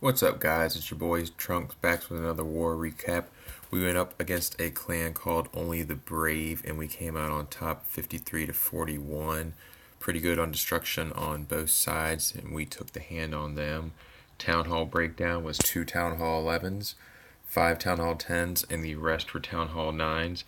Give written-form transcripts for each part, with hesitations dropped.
What's up, guys? It's your boy Trunks back with another war recap. We went up against a clan called Only the Brave, and we came out on top 53 to 41. Pretty good on destruction on both sides, and we took the hand on them. Town Hall breakdown was 2 Town Hall 11s, 5 Town Hall 10s, and the rest were Town Hall 9s.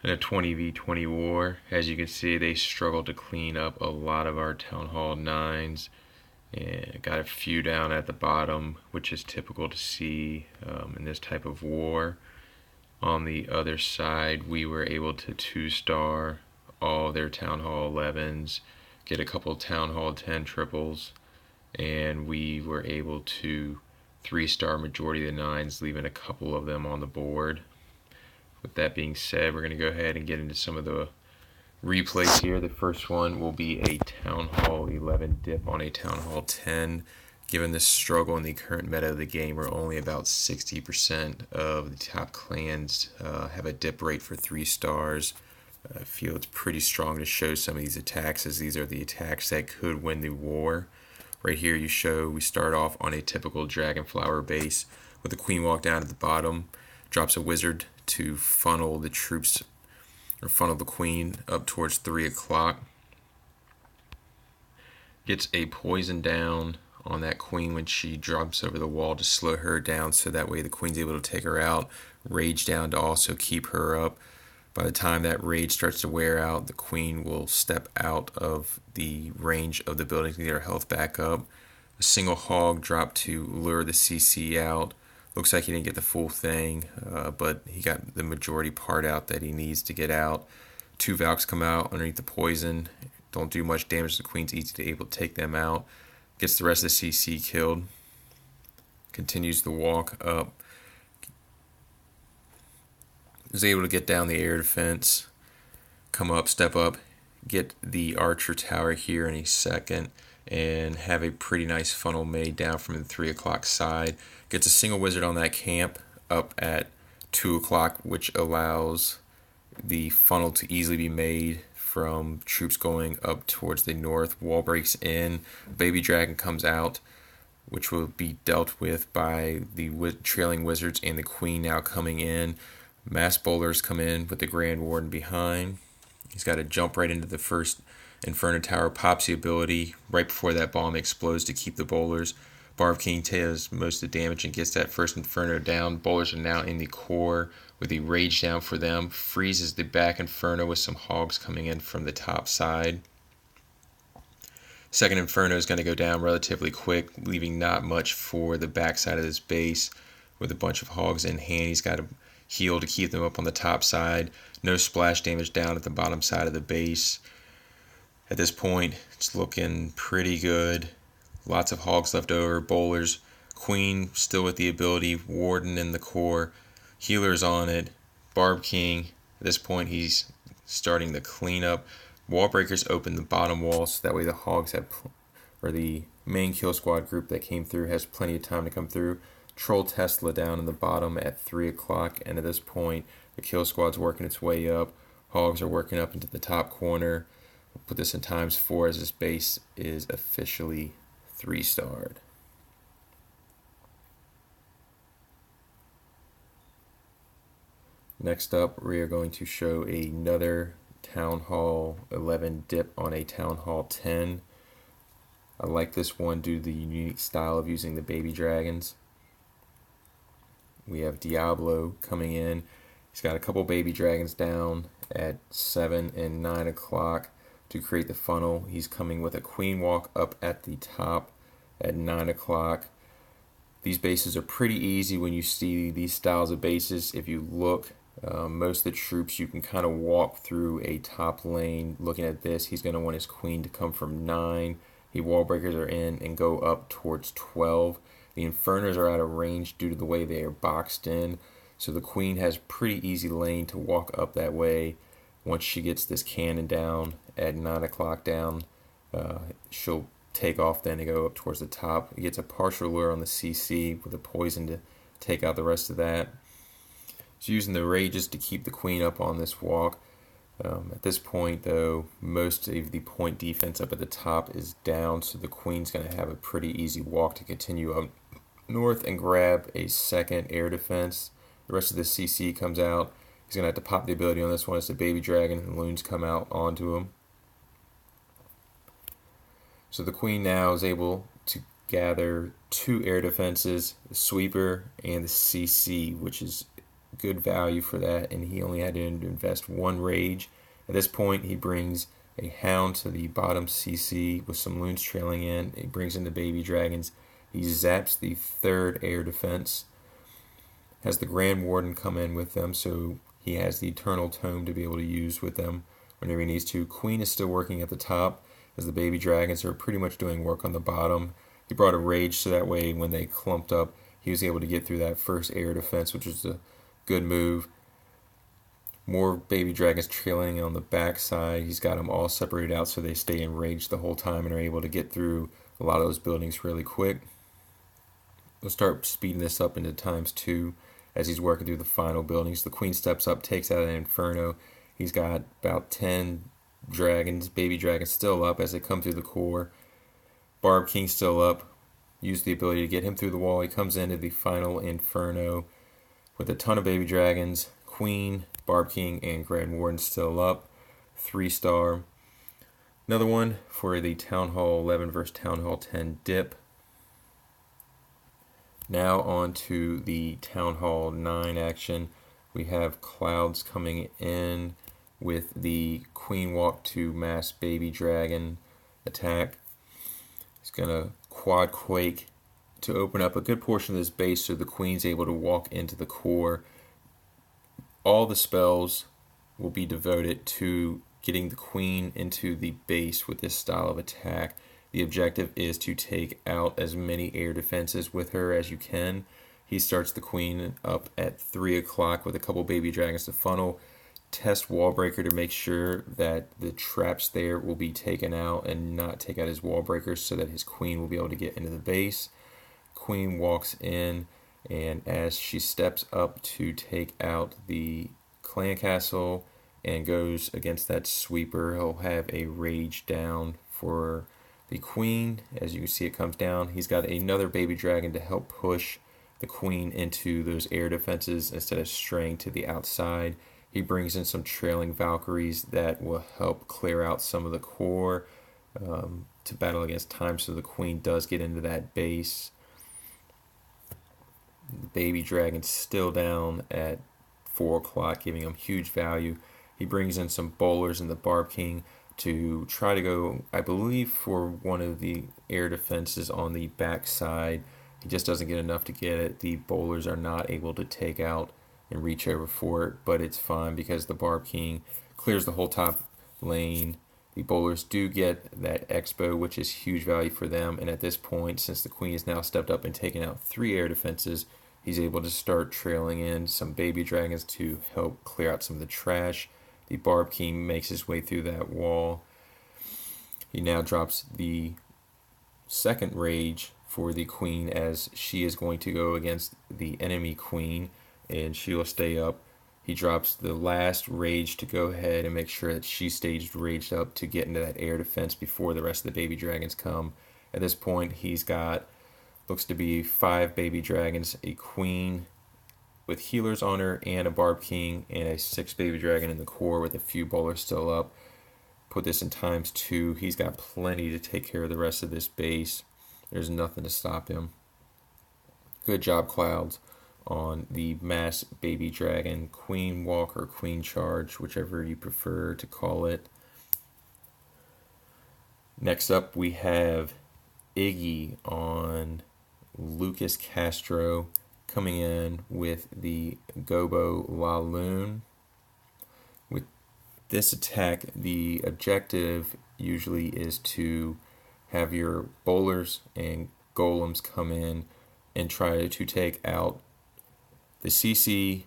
In a 20v20 war, as you can see, they struggled to clean up a lot of our Town Hall 9s. And got a few down at the bottom, which is typical to see in this type of war. On the other side, we were able to 2-star all their Town Hall 11s, get a couple Town Hall 10 triples, and we were able to 3-star majority of the 9s, leaving a couple of them on the board. With that being said, we're going to go ahead and get into some of the replays here. The first one will be a Town Hall 11 dip on a Town Hall 10. Given the struggle in the current meta of the game, where only about 60% of the top clans have a dip rate for 3 stars, I feel it's pretty strong to show some of these attacks, as these are the attacks that could win the war. Right here you show we start off on a typical Dragonflower base with the Queen walk down at the bottom, drops a wizard to funnel the troops or funnel the Queen up towards 3 o'clock. Gets a poison down on that Queen when she jumps over the wall to slow her down, so that way the Queen's able to take her out. Rage down to also keep her up. By the time that rage starts to wear out, the Queen will step out of the range of the building to get her health back up. A single hog dropped to lure the CC out. Looks like he didn't get the full thing, but he got the majority part out that he needs to get out. 2 Valks come out underneath the poison. Don't do much damage. The Queen's easy to able to take them out. Gets the rest of the CC killed. Continues the walk up. Is able to get down the air defense. Come up, step up. Get the Archer tower here in a second. And have a pretty nice funnel made down from the 3 o'clock side. Gets a single wizard on that camp up at 2 o'clock, which allows the funnel to easily be made from troops going up towards the north. Wall breaks in, baby dragon comes out, which will be dealt with by the trailing wizards and the Queen now coming in. Mass bowlers come in with the Grand Warden behind. He's got to jump right into the first Inferno Tower, pops the ability right before that bomb explodes to keep the bowlers. Barb King does most of the damage and gets that first Inferno down. Bowlers are now in the core with the rage down for them. Freezes the back Inferno with some hogs coming in from the top side. Second Inferno is going to go down relatively quick, leaving not much for the back side of this base with a bunch of hogs in hand. He's got to heal to keep them up on the top side. No splash damage down at the bottom side of the base. At this point, it's looking pretty good. Lots of hogs left over, bowlers. Queen still with the ability, Warden in the core, healers on it. Barb King, at this point, he's starting the cleanup. Wall breakers open the bottom wall, so that way the hogs have, or the main kill squad group that came through has plenty of time to come through. Troll Tesla down in the bottom at 3 o'clock, and at this point, the kill squad's working its way up. Hogs are working up into the top corner. We'll put this in ×4 as this base is officially 3-starred. Next up, we are going to show another Town Hall 11 dip on a Town Hall 10. I like this one due to the unique style of using the baby dragons. We have Diablo coming in. He's got a couple baby dragons down at 7 and 9 o'clock. To create the funnel, he's coming with a Queen walk up at the top at 9 o'clock. These bases are pretty easy when you see these styles of bases. If you look, most of the troops, you can kind of walk through a top lane. Looking at this, he's going to want his Queen to come from 9. The wall breakers are in and go up towards 12. The Infernos are out of range due to the way they are boxed in. So the Queen has pretty easy lane to walk up that way. Once she gets this cannon down at 9 o'clock down, she'll take off then and go up towards the top. He gets a partial lure on the CC with a poison to take out the rest of that. He's using the rages to keep the Queen up on this walk. At this point, though, most of the point defense up at the top is down, so the Queen's going to have a pretty easy walk to continue up north and grab a second air defense. The rest of the CC comes out. He's going to have to pop the ability on this one as the baby dragon and the loons come out onto him. So the queen now is able to gather 2 air defenses, the sweeper and the CC, which is good value for that, and he only had to invest 1 rage. At this point, he brings a hound to the bottom CC with some loons trailing in. He brings in the baby dragons. He zaps the 3rd air defense. Has the Grand Warden come in with them, so he has the Eternal Tome to be able to use with them whenever he needs to. Queen is still working at the top, as the baby dragons are pretty much doing work on the bottom. He brought a rage so that way when they clumped up, he was able to get through that first air defense, which was a good move. More baby dragons trailing on the back side. He's got them all separated out so they stay enraged the whole time and are able to get through a lot of those buildings really quick. We'll start speeding this up into ×2 as he's working through the final buildings. The queen steps up, takes out an inferno. He's got about 10 dragons, baby dragons still up as they come through the core. Barb King still up. Use the ability to get him through the wall. He comes into the final inferno with a ton of baby dragons. Queen, Barb King, and Grand Warden still up. 3-star. Another one for the Town Hall 11 versus Town Hall 10 dip. Now on to the Town Hall 9 action. We have Clouds coming in with the Queen Walk to Mass Baby Dragon attack. He's going to Quad Quake to open up a good portion of this base so the Queen's able to walk into the core. All the spells will be devoted to getting the Queen into the base with this style of attack. The objective is to take out as many air defenses with her as you can. He starts the Queen up at 3 o'clock with a couple baby dragons to funnel. Test wall breaker to make sure that the traps there will be taken out and not take out his wall breakers so that his Queen will be able to get into the base. Queen walks in, and as she steps up to take out the clan castle and goes against that sweeper, he'll have a rage down for the Queen. As you can see, it comes down. He's got another baby dragon to help push the Queen into those air defenses instead of straying to the outside. He brings in some trailing Valkyries that will help clear out some of the core to battle against time so the Queen does get into that base. The baby dragon's still down at 4 o'clock, giving him huge value. He brings in some bowlers and the Barb King to try to go, I believe, for one of the air defenses on the back side. He just doesn't get enough to get it. The bowlers are not able to take out and reach over for it, but it's fine because the Barb King clears the whole top lane. The bowlers do get that expo, which is huge value for them, and at this point, since the Queen has now stepped up and taken out 3 air defenses, he's able to start trailing in some baby dragons to help clear out some of the trash. The Barb King makes his way through that wall. He now drops the second rage for the Queen as she is going to go against the enemy Queen, and she will stay up. He drops the last rage to go ahead and make sure that she stays raged up to get into that air defense before the rest of the baby dragons come. At this point, he's got, looks to be 5 baby dragons, a Queen with healers on her, and a Barb King, and a 6 baby dragon in the core with a few bowlers still up. Put this in ×2. He's got plenty to take care of the rest of this base. There's nothing to stop him. Good job, Clouds, on the mass baby dragon, Queen Walk or Queen Charge, whichever you prefer to call it. Next up, we have Iggy on Lucas Castro coming in with the Gobolaloon. With this attack, the objective usually is to have your bowlers and golems come in and try to take out the CC,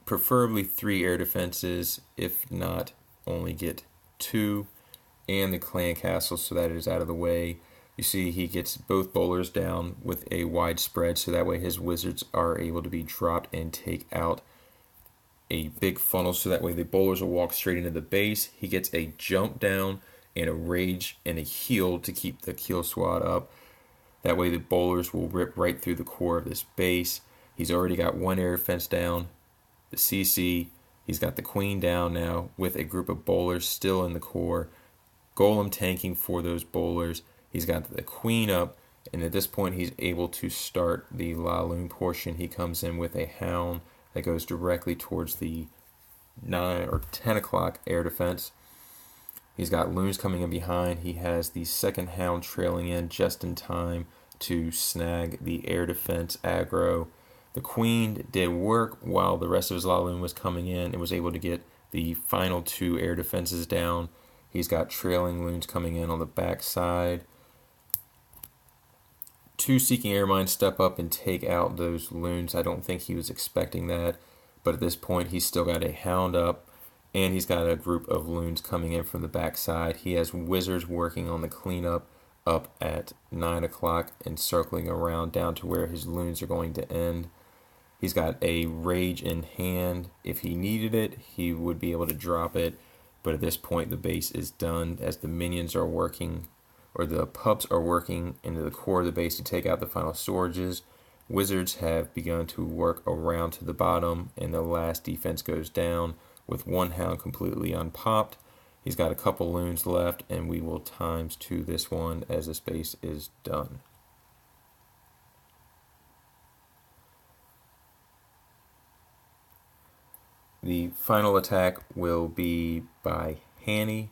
preferably 3 air defenses, if not only get 2, and the clan castle so that it is out of the way. You see he gets both bowlers down with a wide spread so that way his wizards are able to be dropped and take out a big funnel so that way the bowlers will walk straight into the base. He gets a jump down and a rage and a heal to keep the kill squad up. That way the bowlers will rip right through the core of this base. He's already got one air defense down, the CC. He's got the queen down now with a group of bowlers still in the core. Golem tanking for those bowlers. He's got the queen up, and at this point he's able to start the Laloon portion. He comes in with a hound that goes directly towards the 9 or 10 o'clock air defense. He's got loons coming in behind. He has the second hound trailing in just in time to snag the air defense aggro. The queen did work while the rest of his Laloon was coming in and was able to get the final 2 air defenses down. He's got trailing loons coming in on the back side. 2 Seeking Air Mines step up and take out those loons. I don't think he was expecting that, but at this point he's still got a hound up, and he's got a group of loons coming in from the back side. He has wizards working on the cleanup up at 9 o'clock and circling around down to where his loons are going to end. He's got a rage in hand. If he needed it, he would be able to drop it, but at this point the base is done as the minions are working, or the pups are working into the core of the base to take out the final storages. Wizards have begun to work around to the bottom, and the last defense goes down with 1 hound completely unpopped. He's got a couple loons left, and we will ×2 this one as this base is done. The final attack will be by Hanny.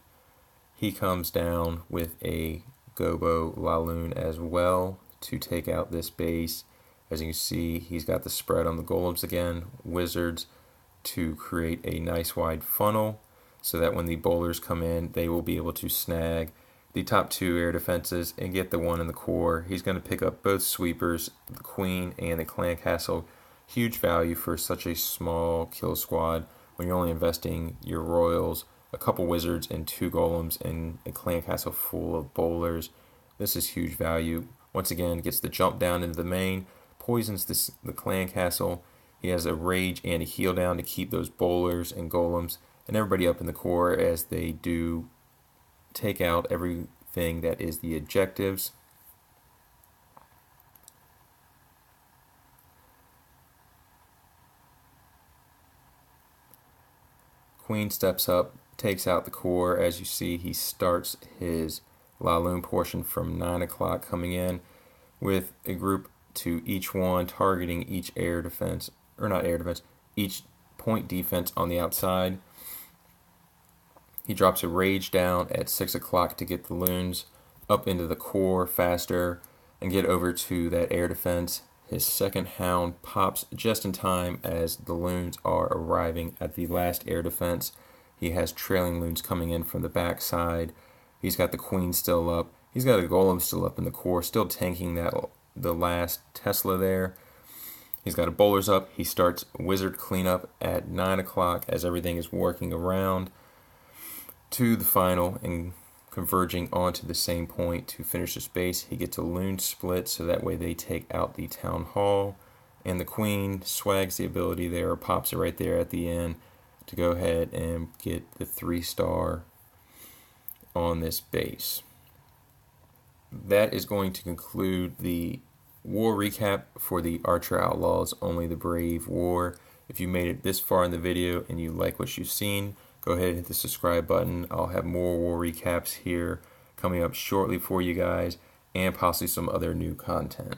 He comes down with a Gobolaloon as well to take out this base. As you can see, he's got the spread on the golems again, wizards to create a nice wide funnel so that when the bowlers come in, they will be able to snag the top 2 air defenses and get the one in the core. He's going to pick up both sweepers, the queen and the clan castle. Huge value for such a small kill squad when you're only investing your royals, a couple wizards, and 2 golems, and a clan castle full of bowlers. This is huge value. Once again, gets the jump down into the main, poisons the clan castle. He has a rage and a heal down to keep those bowlers and golems and everybody up in the core as they do take out everything that is the objectives. Queen steps up, takes out the core. As you see, he starts his Laloon portion from 9 o'clock coming in with a group to each one, targeting each air defense, or not air defense, each point defense on the outside. He drops a rage down at 6 o'clock to get the loons up into the core faster and get over to that air defense. His second hound pops just in time as the loons are arriving at the last air defense. He has trailing loons coming in from the back side. He's got the queen still up. He's got a golem still up in the core, still tanking the last Tesla there. He's got a bowlers up. He starts wizard cleanup at 9 o'clock as everything is working around to the final and converging onto the same point to finish this base. He gets a loon split so that way they take out the town hall, and the queen swags the ability there, or pops it right there at the end to go ahead and get the 3-star on this base. That is going to conclude the war recap for the Archer Outlaws Only the Brave war. If you made it this far in the video and you like what you've seen, go ahead and hit the subscribe button. I'll have more war recaps here coming up shortly for you guys, and possibly some other new content.